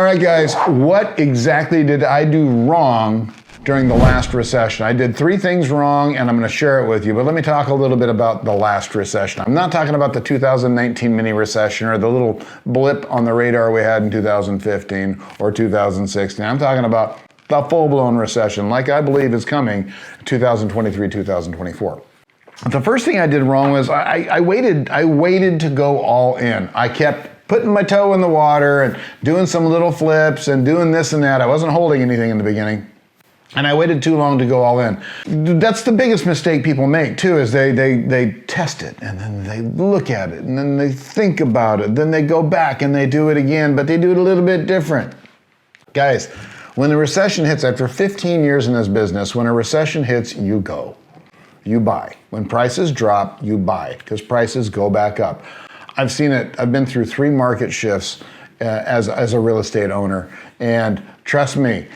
All right, guys, what exactly did I do wrong during the last recession? I did 3 things wrong, and I'm going to share it with you, but let me talk a little bit about the last recession. I'm not talking about the 2019 mini recession or the little blip on the radar we had in 2015 or 2016. I'm talking about the full-blown recession, like I believe is coming 2023, 2024. The first thing I did wrong was I waited to go all in. I kept putting my toe in the water and doing some little flips and doing this and that. I wasn't holding anything in the beginning. And I waited too long to go all in. That's the biggest mistake people make too, is they test it and then they look at it and then they think about it. Then they go back and they do it again, but they do it a little bit different. Guys, when the recession hits, after 15 years in this business, when a recession hits, you go. You buy. When prices drop, you buy because prices go back up. I've seen it. I've been through 3 market shifts as a real estate owner, and trust me,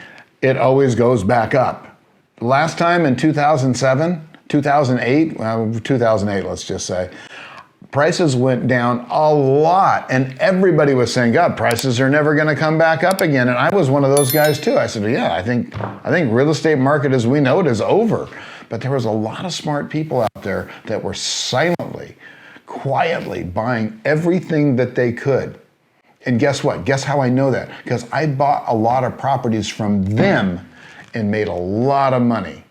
it always goes back up. Last time in 2007, 2008, well, 2008, let's just say, prices went down a lot, and everybody was saying, God, prices are never going to come back up again. And I was one of those guys too. I said, yeah, I think real estate market as we know it is over. But there was a lot of smart people out there that were silently, quietly buying everything that they could. And guess what? Guess how I know that? Because I bought a lot of properties from them and made a lot of money.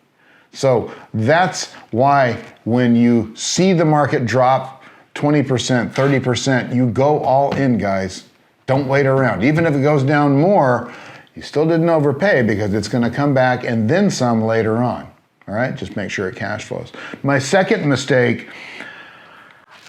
So that's why when you see the market drop 20%, 30%, you go all in, guys. Don't wait around. Even if it goes down more, you still didn't overpay because it's going to come back and then some later on. All right, just make sure it cash flows. My second mistake,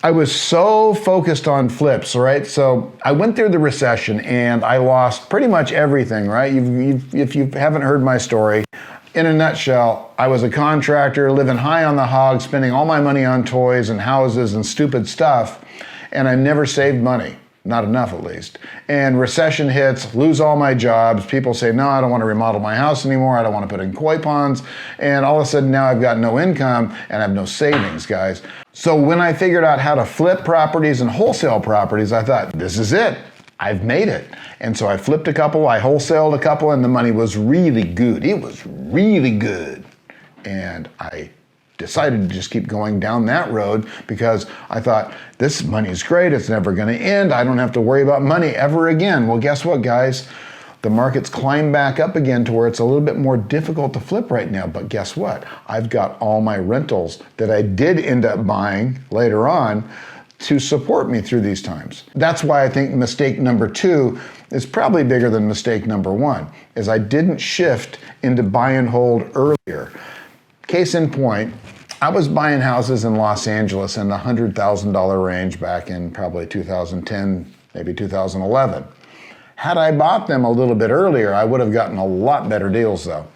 I was so focused on flips, right? So I went through the recession and I lost pretty much everything, right? If you haven't heard my story, in a nutshell, I was a contractor living high on the hog, spending all my money on toys and houses and stupid stuff, and I never saved money. Not enough, at least. And recession hits, lose all my jobs. People say, no, I don't want to remodel my house anymore. I don't want to put in koi ponds. And all of a sudden now I've got no income and I have no savings, guys. So when I figured out how to flip properties and wholesale properties, I thought, this is it. I've made it. And so I flipped a couple, I wholesaled a couple, and the money was really good. It was really good. And I decided to just keep going down that road because I thought, this money is great, it's never going to end, I don't have to worry about money ever again. Well, guess what, guys? The market's climbed back up again to where it's a little bit more difficult to flip right now, but guess what? I've got all my rentals that I did end up buying later on to support me through these times. That's why I think mistake number 2 is probably bigger than mistake number 1, is I didn't shift into buy and hold earlier. Case in point, I was buying houses in Los Angeles in the $100,000 range back in probably 2010, maybe 2011. Had I bought them a little bit earlier, I would have gotten a lot better deals though.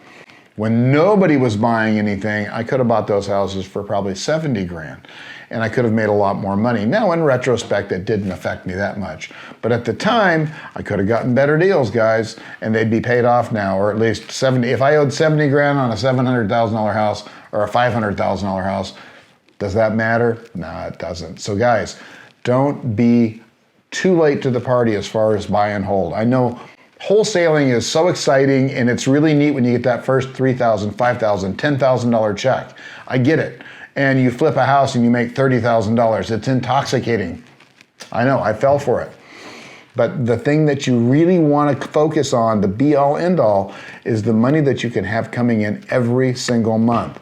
When nobody was buying anything, I could have bought those houses for probably 70 grand. And I could have made a lot more money. Now, in retrospect, it didn't affect me that much. But at the time, I could have gotten better deals, guys, and they'd be paid off now, or at least 70. If I owed 70 grand on a $700,000 house or a $500,000 house, does that matter? No, it doesn't. So guys, don't be too late to the party as far as buy and hold. I know wholesaling is so exciting, and it's really neat when you get that first $3,000, $5,000, $10,000 check. I get it. And you flip a house and you make $30,000. It's intoxicating. I know, I fell for it. But the thing that you really want to focus on, the be-all, end-all, is the money that you can have coming in every single month.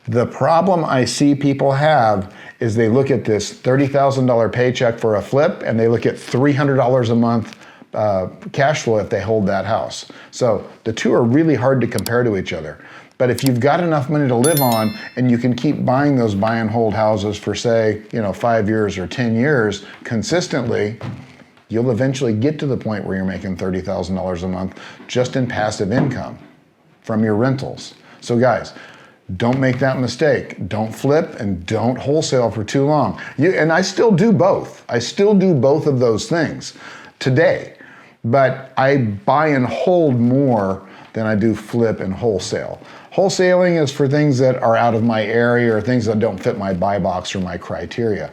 The problem I see people have is they look at this $30,000 paycheck for a flip and they look at $300 a month cash flow if they hold that house. So the two are really hard to compare to each other. But if you've got enough money to live on and you can keep buying those buy and hold houses for say, 5 years or 10 years consistently, you'll eventually get to the point where you're making $30,000 a month just in passive income from your rentals. So guys, don't make that mistake. Don't flip and don't wholesale for too long. And I still do both. I still do both of those things today, but I buy and hold more than I do flip and wholesale. Wholesaling is for things that are out of my area or things that don't fit my buy box or my criteria.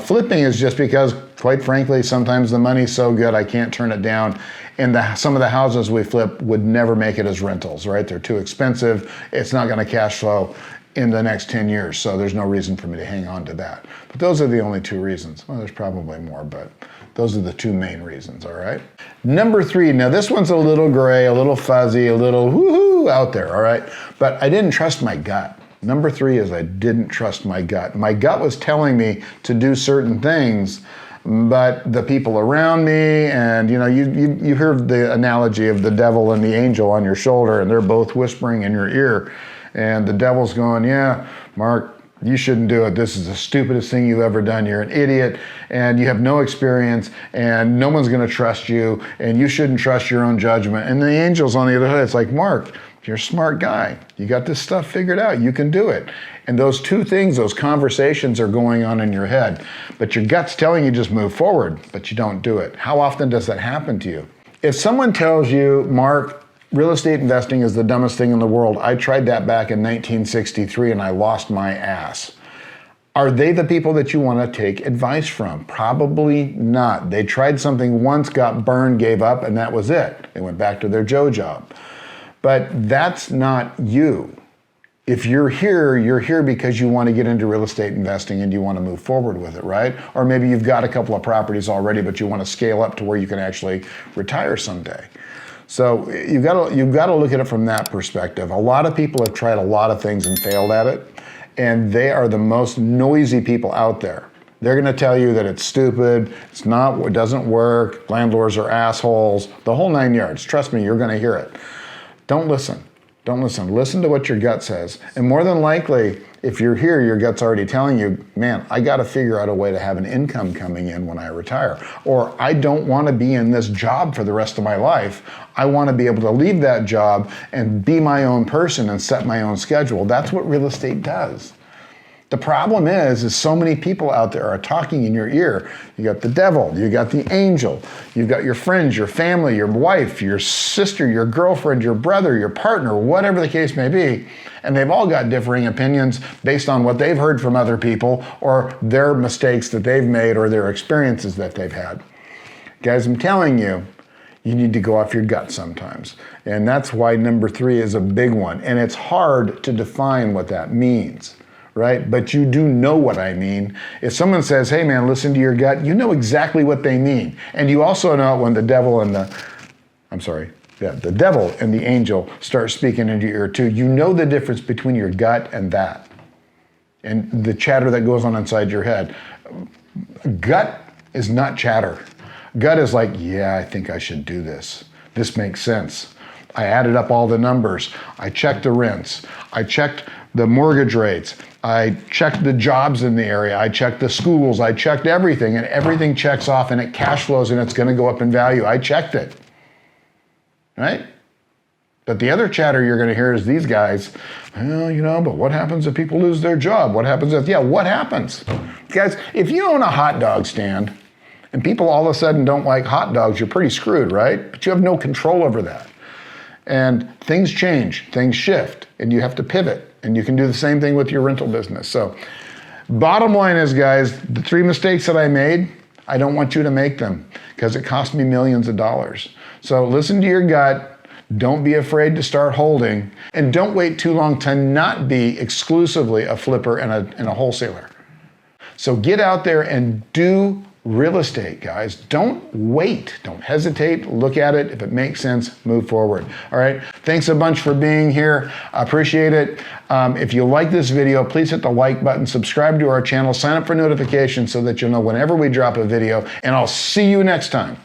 Flipping is just because, quite frankly, sometimes the money's so good I can't turn it down. And some of the houses we flip would never make it as rentals, right? They're too expensive. It's not going to cash flow in the next 10 years, so there's no reason for me to hang on to that. But those are the only two reasons. Well, there's probably more, but those are the two main reasons, all right? Number 3, now this one's a little gray, a little fuzzy, a little woohoo out there, all right? But I didn't trust my gut. Number 3 is I didn't trust my gut. My gut was telling me to do certain things, but the people around me, and you heard the analogy of the devil and the angel on your shoulder, and they're both whispering in your ear, and the devil's going, yeah, Mark, you shouldn't do it. This is the stupidest thing you've ever done. You're an idiot, and you have no experience, and no one's going to trust you, and you shouldn't trust your own judgment. And the angel's on the other side. It's like, Mark, you're a smart guy. You got this stuff figured out. You can do it. And those two things, those conversations are going on in your head. But your gut's telling you just move forward, but you don't do it. How often does that happen to you? If someone tells you, Mark, real estate investing is the dumbest thing in the world. I tried that back in 1963 and I lost my ass. Are they the people that you want to take advice from? Probably not. They tried something once, got burned, gave up, and that was it. They went back to their Joe job. But that's not you. If you're here because you want to get into real estate investing and you want to move forward with it, right? Or maybe you've got a couple of properties already, but you want to scale up to where you can actually retire someday. So you've got to look at it from that perspective. A lot of people have tried a lot of things and failed at it, and they are the most noisy people out there. They're going to tell you that it's stupid, it doesn't work, landlords are assholes, the whole 9 yards. Trust me, you're going to hear it. Don't listen. Don't listen. Listen to what your gut says. And more than likely, if you're here, your gut's already telling you, man, I got to figure out a way to have an income coming in when I retire. Or I don't want to be in this job for the rest of my life. I want to be able to leave that job and be my own person and set my own schedule. That's what real estate does. The problem is so many people out there are talking in your ear. You got the devil, you got the angel, you've got your friends, your family, your wife, your sister, your girlfriend, your brother, your partner, whatever the case may be. And they've all got differing opinions based on what they've heard from other people or their mistakes that they've made or their experiences that they've had. Guys, I'm telling you, you need to go off your gut sometimes. And that's why number 3 is a big one. And it's hard to define what that means. Right? But you do know what I mean. If someone says, hey man, listen to your gut, you know exactly what they mean. And you also know when the devil and the devil and the angel start speaking into your ear too. You know the difference between your gut and that. And the chatter that goes on inside your head. Gut is not chatter. Gut is like, yeah, I think I should do this. This makes sense. I added up all the numbers. I checked the rents. I checked the mortgage rates. I checked the jobs in the area. I checked the schools. I checked everything, and everything checks off and it cash flows and it's going to go up in value. I checked it, right? But the other chatter you're going to hear is these guys, well, but what happens if people lose their job? What happens what happens? Guys, if you own a hot dog stand and people all of a sudden don't like hot dogs, you're pretty screwed, right? But you have no control over that. And things change, things shift, and you have to pivot. And you can do the same thing with your rental business. So bottom line is, guys, the 3 mistakes that I made, I don't want you to make them because it cost me millions of dollars. So listen to your gut. Don't be afraid to start holding. And don't wait too long to not be exclusively a flipper and a wholesaler. So get out there and do real estate, guys. Don't wait. Don't hesitate. Look at it. If it makes sense, move forward. All right. Thanks a bunch for being here. I appreciate it. If you like this video, please hit the like button, subscribe to our channel, sign up for notifications so that you'll know whenever we drop a video, and I'll see you next time.